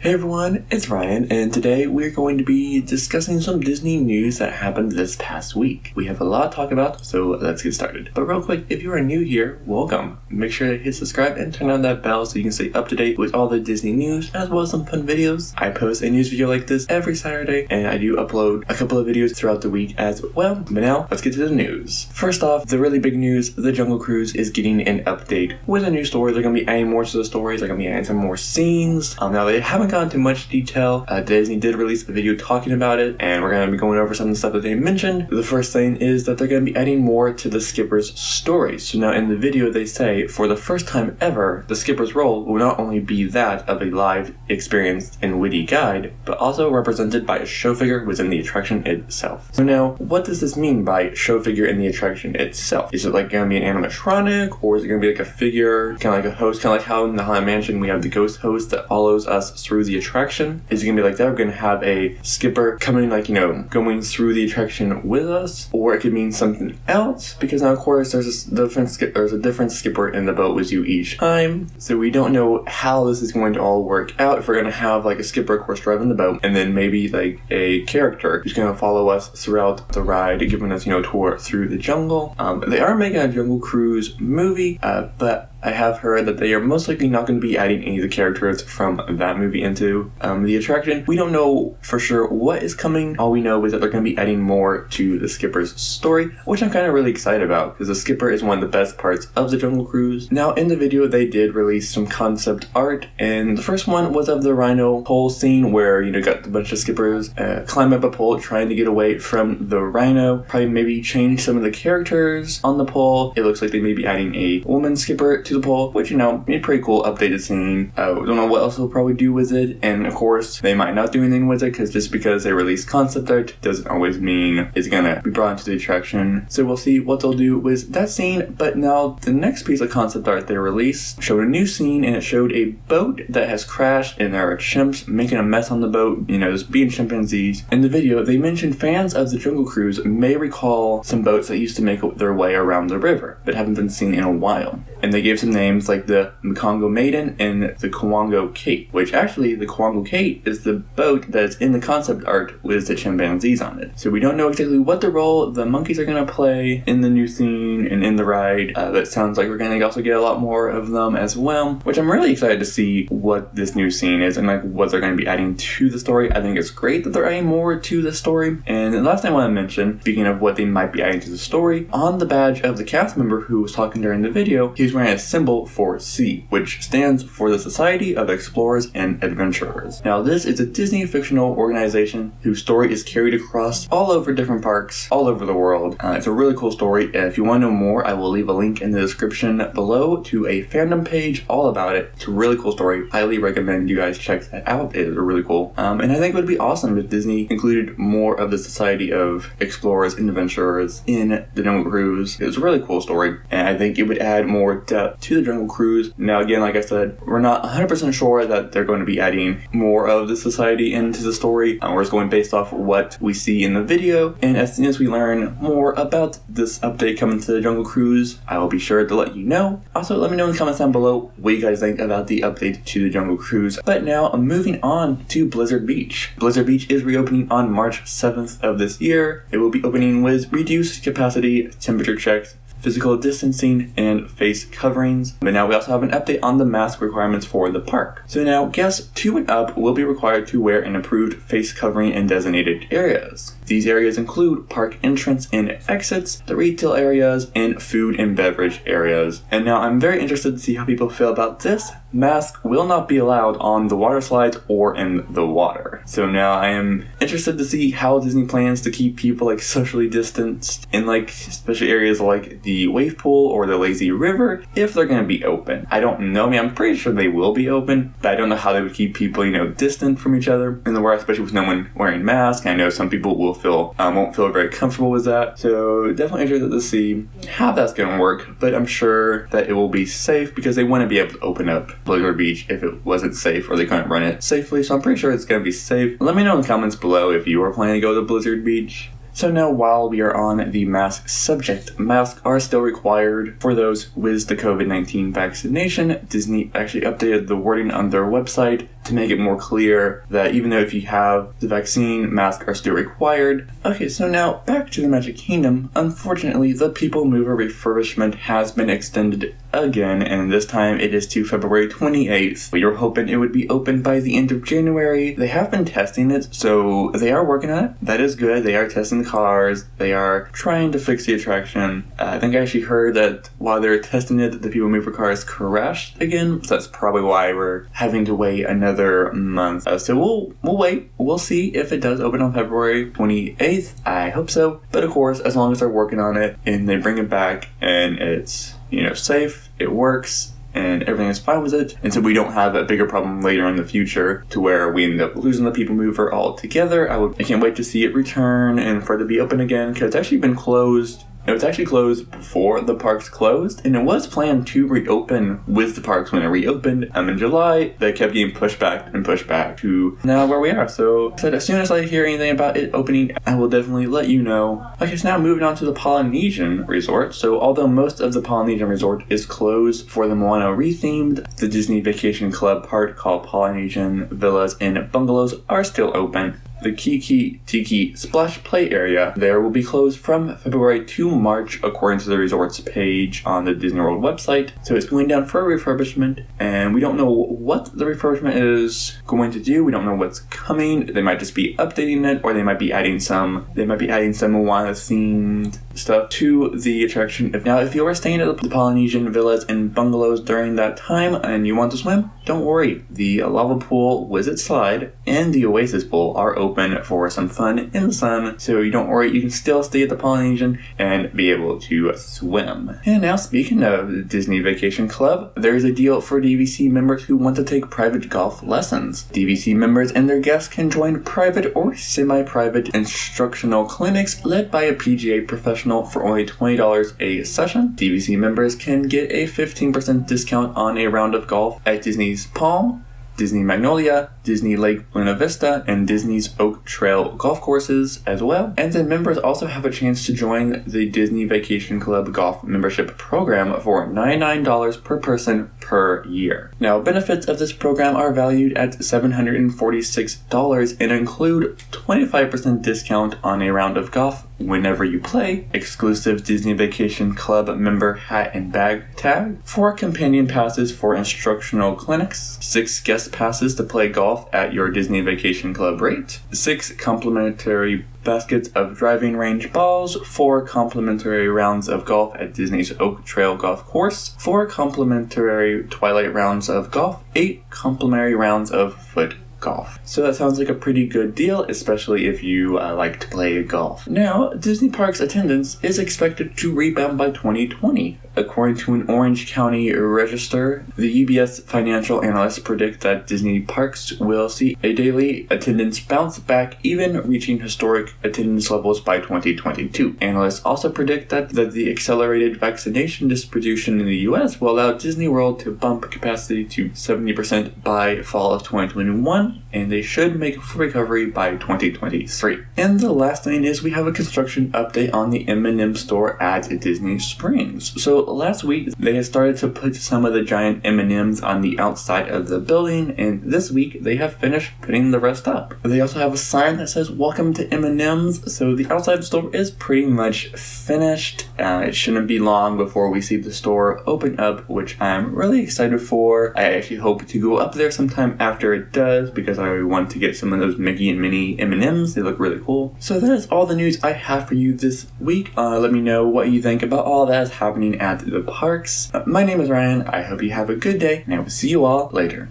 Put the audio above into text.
Hey everyone, it's Ryan, and today we're going to be discussing some Disney news that happened this past week. We have a lot to talk about, so let's get started. But real quick, if you are new here, welcome. Make sure to hit subscribe and turn on that bell so you can stay up to date with all the Disney news, as well as some fun videos. I post a news video like this every Saturday, and I do upload a couple of videos throughout the week as well. But now, let's get to the news. First off, the really big news, the Jungle Cruise is getting an update with a new story. They're going to be adding more to the stories, they're going to be adding some more scenes. Now they haven't gone into much detail. Disney did release a video talking about it, and we're going to be going over some of the stuff that they mentioned. The first thing is that they're going to be adding more to the skipper's story. So now in the video they say, for the first time ever, the skipper's role will not only be that of a live, experienced, and witty guide, but also represented by a show figure within the attraction itself. So now, what does this mean by show figure in the attraction itself? Is it like going to be an animatronic, or is it going to be like a figure, kind of like a host, kind of like how in the Haunted Mansion we have the ghost host that follows us through the attraction? Is it going to be like that? We're going to have a skipper coming, like, going through the attraction with us, or it could mean something else, because now of course there's a different skipper in the boat with you each time, so we don't know how this is going to all work out. If we're going to have like a skipper, of course, driving the boat, and then maybe like a character who's going to follow us throughout the ride, giving us, a tour through the jungle. They are making a Jungle Cruise movie, but I have heard that they are most likely not going to be adding any of the characters from that movie into the attraction. We don't know for sure what is coming. All we know is that they're going to be adding more to the skipper's story, which I'm kind of really excited about, because the skipper is one of the best parts of the Jungle Cruise. Now, in the video, they did release some concept art, and the first one was of the rhino pole scene where, got a bunch of skippers climb up a pole trying to get away from the rhino. Probably maybe change some of the characters on the pole. It looks like they may be adding a woman skipper to the pole, which, a pretty cool updated scene. Don't know what else they'll probably do with it, and of course, they might not do anything with it, because just because they release concept art doesn't always mean it's gonna be brought into the attraction. So we'll see what they'll do with that scene. But now, the next piece of concept art they released showed a new scene, and it showed a boat that has crashed, and there are chimps making a mess on the boat, just being chimpanzees. In the video, they mentioned fans of the Jungle Cruise may recall some boats that used to make their way around the river, but haven't been seen in a while. And they gave some names like the Mkongo Maiden and the Kawango Kate, which actually the Kawango Kate is the boat that's in the concept art with the chimpanzees on it. So we don't know exactly what the role the monkeys are going to play in the new scene and in the ride. That sounds like we're going to also get a lot more of them as well, which I'm really excited to see what this new scene is and like what they're going to be adding to the story. I think it's great that they're adding more to the story. And the last thing I want to mention, speaking of what they might be adding to the story, on the badge of the cast member who was talking during the video, he was wearing a symbol for C, which stands for the Society of Explorers and Adventurers. Now, this is a Disney fictional organization whose story is carried across all over different parks, all over the world. It's a really cool story. If you want to know more, I will leave a link in the description below to a fandom page all about it. It's a really cool story. Highly recommend you guys check that out. It is really cool. And I think it would be awesome if Disney included more of the Society of Explorers and Adventurers in the Jungle Cruise. It's a really cool story, and I think it would add more depth to the Jungle Cruise. Now, again, like I said, we're not 100% sure that they're going to be adding more of the society into the story. We're just going based off what we see in the video, and as soon as we learn more about this update coming to the Jungle Cruise, I will be sure to let you know. Also, let me know in the comments down below what you guys think about the update to the Jungle Cruise. But now, moving on to Blizzard Beach. Blizzard Beach is reopening on March 7th of this year. It will be opening with reduced capacity, temperature checks, physical distancing, and face coverings. But now we also have an update on the mask requirements for the park. So now guests 2 and up will be required to wear an approved face covering in designated areas. These areas include park entrance and exits, the retail areas, and food and beverage areas. And now I'm very interested to see how people feel about this. Masks will not be allowed on the water slides or in the water. So now I am interested to see how Disney plans to keep people like socially distanced in like especially areas like the wave pool or the lazy river, if they're going to be open. I don't know. I'm pretty sure they will be open, but I don't know how they would keep people, distant from each other in the water, especially with no one wearing masks. I know some people will won't feel very comfortable with that. So definitely interested to see how that's going to work, but I'm sure that it will be safe because they want to be able to open up Blizzard Beach if it wasn't safe or they couldn't run it safely. So I'm pretty sure it's going to be safe. Let me know in the comments below if you are planning to go to Blizzard Beach. So now while we are on the mask subject, masks are still required for those with the COVID-19 vaccination. Disney actually updated the wording on their website to make it more clear that even though if you have the vaccine, masks are still required. Okay, so now back to the Magic Kingdom. Unfortunately, the People Mover refurbishment has been extended again, and this time it is to February 28th. We were hoping it would be open by the end of January. They have been testing it, so they are working on it. That is good. They are testing the cars. They are trying to fix the attraction. I think I actually heard that while they're testing it, the People Mover cars crashed again, so that's probably why we're having to wait another month. So we'll wait. We'll see if it does open on February 28th. I hope so. But of course, as long as they're working on it and they bring it back and it's, safe, it works, and everything is fine with it, and so we don't have a bigger problem later in the future to where we end up losing the People Mover altogether. I can't wait to see it return and for it to be open again, because it's actually been closed. It was actually closed before the parks closed, and it was planned to reopen with the parks when it reopened in July. They kept getting pushed back to now where we are. So as soon as I hear anything about it opening, I will definitely let you know. Okay, so now moving on to the Polynesian Resort. So although most of the Polynesian Resort is closed for the Moana rethemed, the Disney Vacation Club part called Polynesian Villas and Bungalows are still open. The Kiki Tikis Splash Play area there will be closed from February to March according to the resort's page on the Disney World website. So it's going down for a refurbishment, and we don't know what the refurbishment is going to do. We don't know what's coming. They might just be updating it, or they might be adding some Moana themed stuff to the attraction. If you are staying at the Polynesian Villas and Bungalows during that time and you want to swim, don't worry. The lava pool, Wizard Slide, and the Oasis Pool are open for some fun in the sun, so you don't worry, you can still stay at the Polynesian and be able to swim. And now, speaking of the Disney Vacation Club, there is a deal for DVC members who want to take private golf lessons. DVC members and their guests can join private or semi-private instructional clinics led by a PGA professional for only $20 a session. DVC members can get a 15% discount on a round of golf at Disney's Palm, Disney Magnolia, Disney Lake Buena Vista, and Disney's Oak Trail golf courses as well. And then members also have a chance to join the Disney Vacation Club golf membership program for $99 per person per year. Now, benefits of this program are valued at $746 and include 25% discount on a round of golf whenever you play, exclusive Disney Vacation Club member hat and bag tag, 4 companion passes for instructional clinics, 6 guest passes to play golf at your Disney Vacation Club rate, 6 complimentary baskets of driving range balls, 4 complimentary rounds of golf at Disney's Oak Trail Golf Course, 4 complimentary Twilight rounds of golf, 8 complimentary rounds of foot golf. So that sounds like a pretty good deal, especially if you like to play golf. Now, Disney Parks attendance is expected to rebound by 2020. According to an Orange County register, the UBS financial analysts predict that Disney Parks will see a daily attendance bounce back, even reaching historic attendance levels by 2022. Analysts also predict that the accelerated vaccination distribution in the US will allow Disney World to bump capacity to 70% by fall of 2021, and they should make a full recovery by 2023. And the last thing is we have a construction update on the M&M store at Disney Springs. So last week, they had started to put some of the giant M&Ms on the outside of the building, and this week they have finished putting the rest up. They also have a sign that says "Welcome to M&Ms," so the outside of the store is pretty much finished. It shouldn't be long before we see the store open up, which I'm really excited for. I actually hope to go up there sometime after it does, because I want to get some of those Mickey and Minnie M&Ms. They look really cool. So that is all the news I have for you this week. Let me know what you think about all that is happening at the parks. My name is Ryan. I hope you have a good day, and I will see you all later.